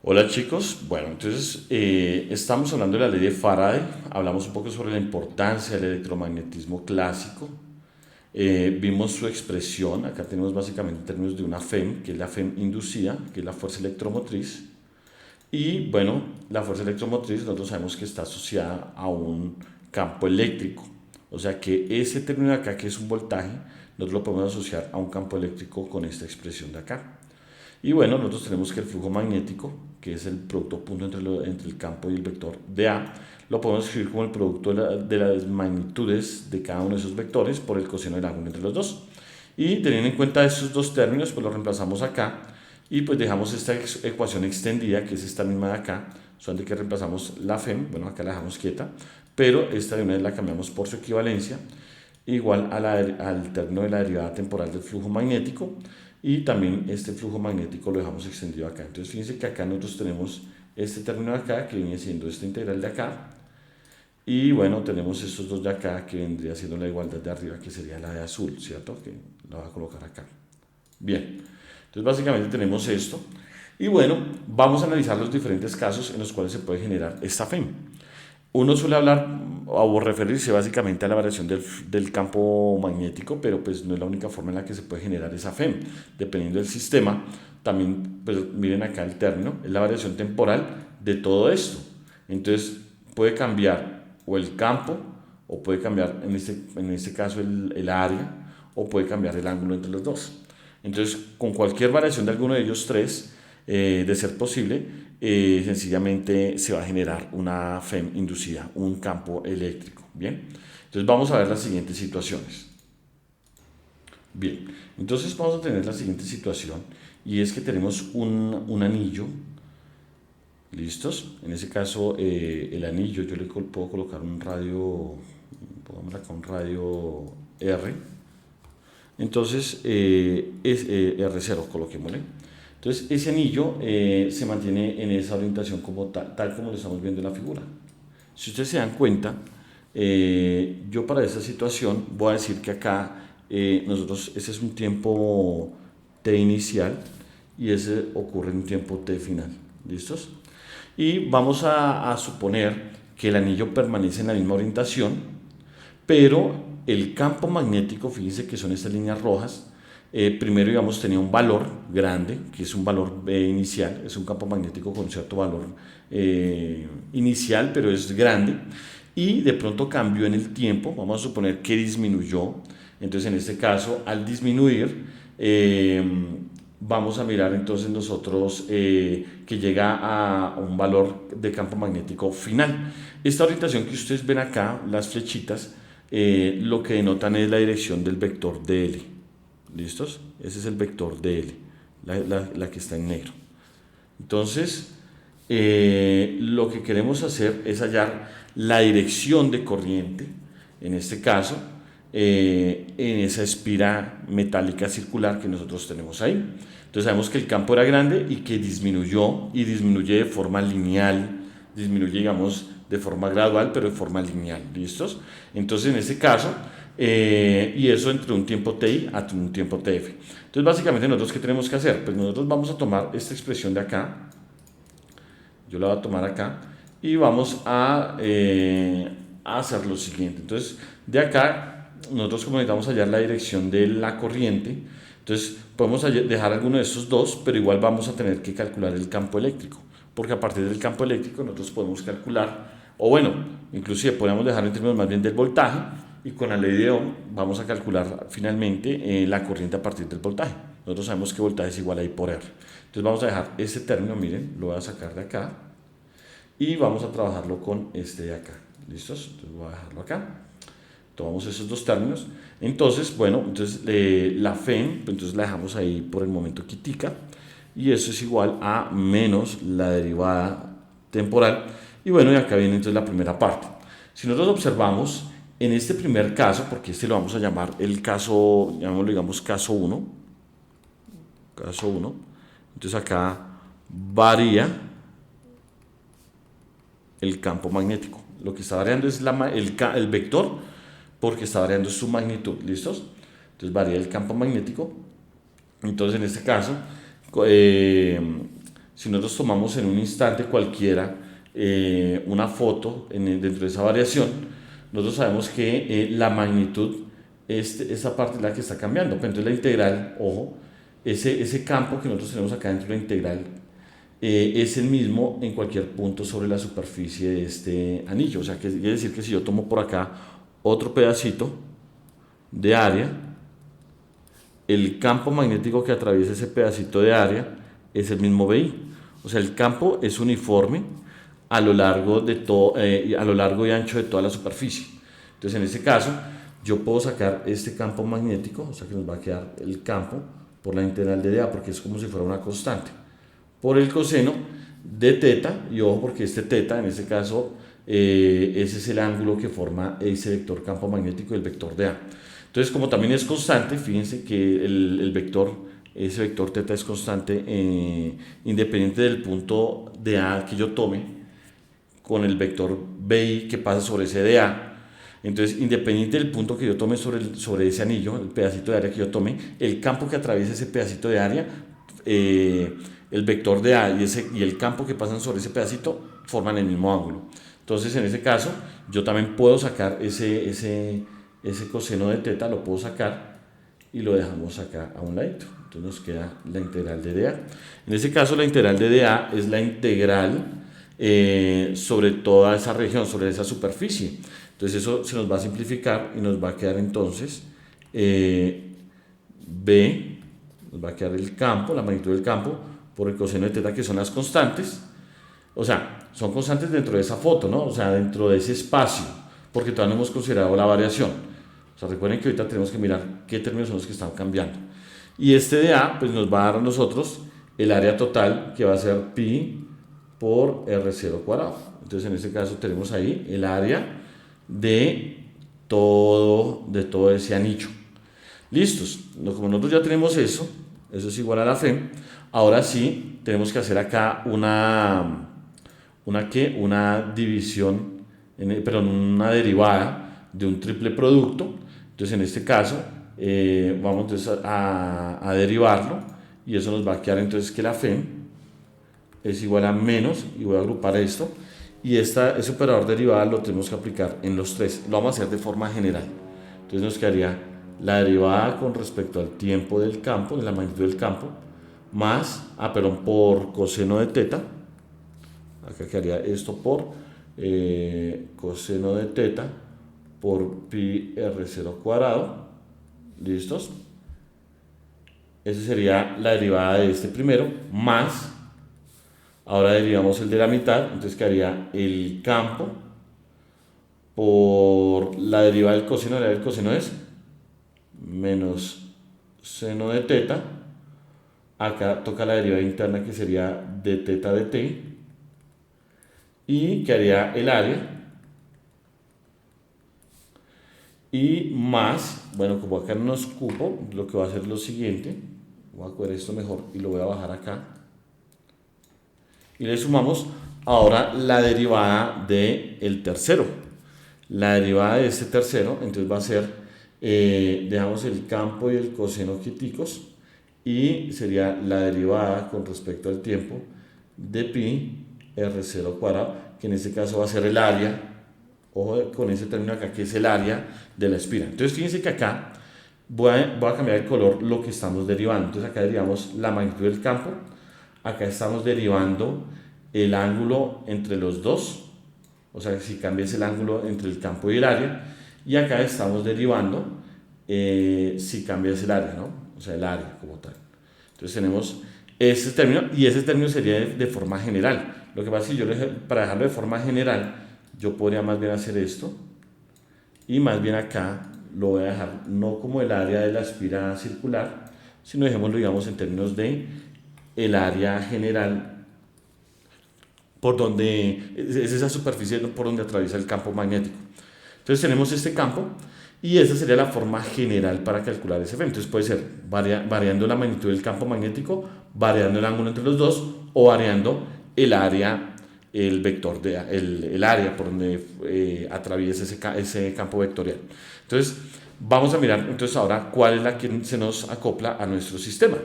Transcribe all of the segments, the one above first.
Hola chicos, bueno, entonces estamos hablando de la ley de Faraday, hablamos un poco sobre la importancia del electromagnetismo clásico, vimos su expresión, acá tenemos básicamente en términos de una FEM, que es la FEM inducida, que es la fuerza electromotriz, y bueno, la fuerza electromotriz nosotros sabemos que está asociada a un campo eléctrico, o sea que ese término de acá, que es un voltaje, nosotros lo podemos asociar a un campo eléctrico con esta expresión de acá. Y bueno, nosotros tenemos que el flujo magnético, que es el producto punto entre el campo y el vector de A, lo podemos escribir como el producto de las magnitudes de cada uno de esos vectores por el coseno del ángulo entre los dos. Y teniendo en cuenta estos dos términos, pues lo reemplazamos acá y pues dejamos esta ecuación extendida, que es esta misma de acá, solamente que reemplazamos la FEM, bueno, acá la dejamos quieta, pero esta de una vez la cambiamos por su equivalencia, igual al término de la derivada temporal del flujo magnético, y también este flujo magnético lo dejamos extendido acá. Entonces fíjense que acá nosotros tenemos este término de acá, que viene siendo esta integral de acá, y bueno, tenemos estos dos de acá, que vendría siendo la igualdad de arriba, que sería la de azul, ¿cierto? Que la voy a colocar acá. Bien, entonces básicamente tenemos esto. Y bueno, vamos a analizar los diferentes casos en los cuales se puede generar esta FEM. Uno suele hablar o referirse básicamente a la variación del campo magnético, pero pues no es la única forma en la que se puede generar esa FEM. Dependiendo del sistema, también, pues miren acá el término, es la variación temporal de todo esto. Entonces puede cambiar o el campo, o puede cambiar en este caso el área, o puede cambiar el ángulo entre los dos. Entonces, con cualquier variación de alguno de ellos tres, de ser posible, sencillamente se va a generar una FEM inducida, un campo eléctrico. Bien, entonces vamos a ver las siguientes situaciones. Bien, entonces vamos a tener la siguiente situación, y es que tenemos un anillo. ¿Listos? En ese caso, el anillo, yo le puedo colocar un radio, pongamos acá un radio R. Entonces, es R0, coloquémosle. Entonces, ese anillo se mantiene en esa orientación como tal como lo estamos viendo en la figura. Si ustedes se dan cuenta, yo para esta situación voy a decir que acá nosotros, ese es un tiempo t inicial y ese ocurre en un tiempo t final. ¿Listos? Y vamos a suponer que el anillo permanece en la misma orientación, pero el campo magnético, fíjense que son estas líneas rojas, primero digamos tenía un valor grande, que es un valor inicial, es un campo magnético con cierto valor inicial, pero es grande, y de pronto cambió en el tiempo, vamos a suponer que disminuyó. Entonces en este caso, al disminuir, vamos a mirar entonces nosotros que llega a un valor de campo magnético final. Esta orientación que ustedes ven acá, las flechitas, lo que denotan es la dirección del vector dl. ¿Listos? Ese es el vector dl, la que está en negro. Entonces, lo que queremos hacer es hallar la dirección de corriente, en este caso, en esa espira metálica circular que nosotros tenemos ahí. Entonces sabemos que el campo era grande y que disminuyó, y disminuye de forma lineal, disminuye digamos de forma gradual, pero de forma lineal. ¿Listos? Entonces en este caso, y eso entre un tiempo ti a un tiempo tf. Entonces básicamente nosotros, ¿qué tenemos que hacer? Pues nosotros vamos a tomar esta expresión de acá, yo la voy a tomar acá, y vamos a hacer lo siguiente. Entonces de acá nosotros, como necesitamos hallar la dirección de la corriente, entonces podemos dejar alguno de estos dos, pero igual vamos a tener que calcular el campo eléctrico, porque a partir del campo eléctrico nosotros podemos calcular, o bueno, inclusive podemos dejar en términos más bien del voltaje, y con la ley de Ohm vamos a calcular finalmente la corriente a partir del voltaje. Nosotros sabemos que voltaje es igual a I por R. Entonces vamos a dejar este término, miren, lo voy a sacar de acá, y vamos a trabajarlo con este de acá. ¿Listos? Entonces voy a dejarlo acá. Tomamos esos dos términos. Entonces, bueno, entonces la FEM, entonces la dejamos ahí por el momento quitica, y eso es igual a menos la derivada temporal. Y bueno, y acá viene entonces la primera parte. Si nosotros observamos, en este primer caso, porque este lo vamos a llamar el caso, llamémoslo digamos caso 1, entonces acá varía el campo magnético. Lo que está variando es el vector, porque está variando su magnitud. ¿Listos? Entonces varía el campo magnético. Entonces en este caso, eh, si nosotros tomamos en un instante cualquiera una foto dentro de esa variación, nosotros sabemos que la magnitud, esa parte es la que está cambiando. Pero entonces la integral, ojo, ese campo que nosotros tenemos acá dentro de la integral es el mismo en cualquier punto sobre la superficie de este anillo. O sea, que quiere decir que si yo tomo por acá otro pedacito de área, el campo magnético que atraviesa ese pedacito de área es el mismo BI. O sea, el campo es uniforme a lo largo a lo largo y ancho de toda la superficie. Entonces, en este caso, yo puedo sacar este campo magnético, o sea que nos va a quedar el campo por la integral de dA, porque es como si fuera una constante, por el coseno de teta, y ojo porque este teta, en este caso, ese es el ángulo que forma ese vector campo magnético del vector dA. Entonces, como también es constante, fíjense que ese vector teta es constante independiente del punto dA que yo tome con el vector BI que pasa sobre ese dA. Entonces, independiente del punto que yo tome sobre ese anillo, el pedacito de área que yo tome, el campo que atraviesa ese pedacito de área, el vector de A y el campo que pasan sobre ese pedacito forman el mismo ángulo. Entonces, en ese caso, yo también puedo sacar ese coseno de teta, lo puedo sacar y lo dejamos acá a un ladito. Entonces nos queda la integral de dA. En este caso, la integral de dA es la integral sobre toda esa región, sobre esa superficie. Entonces eso se nos va a simplificar y nos va a quedar entonces B, nos va a quedar el campo, la magnitud del campo, por el coseno de teta, que son las constantes. O sea, son constantes dentro de esa foto, ¿no? O sea, dentro de ese espacio, porque todavía no hemos considerado la variación. O sea, recuerden que ahorita tenemos que mirar qué términos son los que están cambiando. Y este de A, pues nos va a dar a nosotros el área total, que va a ser pi por R0 cuadrado. Entonces, en este caso tenemos ahí el área de todo ese anillo. Listos. Como nosotros ya tenemos eso es igual a la FEM. Ahora sí, tenemos que hacer acá una división, perdón, una derivada de un triple producto. Entonces, en este caso, vamos entonces a derivarlo, y eso nos va a quedar entonces que la FEM es igual a menos, y voy a agrupar esto, y ese operador derivada lo tenemos que aplicar en los tres. Lo vamos a hacer de forma general. Entonces nos quedaría la derivada con respecto al tiempo del campo, de la magnitud del campo, más, por coseno de teta. Acá quedaría esto por coseno de teta por pi R0 cuadrado. ¿Listos? Esa sería la derivada de este primero, más, ahora derivamos el de la mitad, entonces quedaría el campo por la derivada del coseno. La derivada del coseno es menos seno de teta. Acá toca la derivada interna, que sería de teta de t, y quedaría el área, y más, bueno, como acá no nos cupo, lo que voy a hacer es lo siguiente. Voy a coger esto mejor y lo voy a bajar acá, y le sumamos ahora la derivada del tercero. La derivada de este tercero, entonces va a ser, dejamos el campo y el coseno quieticos, y sería la derivada con respecto al tiempo de pi R0 cuadrado, que en este caso va a ser el área, ojo con ese término acá, que es el área de la espira. Entonces fíjense que acá voy a cambiar el color lo que estamos derivando. Entonces acá derivamos la magnitud del campo, acá estamos derivando el ángulo entre los dos, o sea, si cambias el ángulo entre el campo y el área, y acá estamos derivando si cambias el área, ¿no? O sea, el área como tal. Entonces tenemos este término, y ese término sería de forma general. Lo que pasa es que para dejarlo de forma general, yo podría más bien hacer esto, y más bien acá lo voy a dejar no como el área de la espira circular, sino dejémoslo, digamos, en términos de el área general, por donde es esa superficie por donde atraviesa el campo magnético. Entonces tenemos este campo, y esa sería la forma general para calcular ese efecto. Entonces puede ser variando la magnitud del campo magnético, variando el ángulo entre los dos, o variando el área, el vector el área por donde atraviesa ese campo vectorial. Entonces vamos a mirar entonces ahora cuál es la que se nos acopla a nuestro sistema.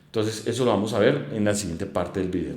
Entonces eso lo vamos a ver en la siguiente parte del video.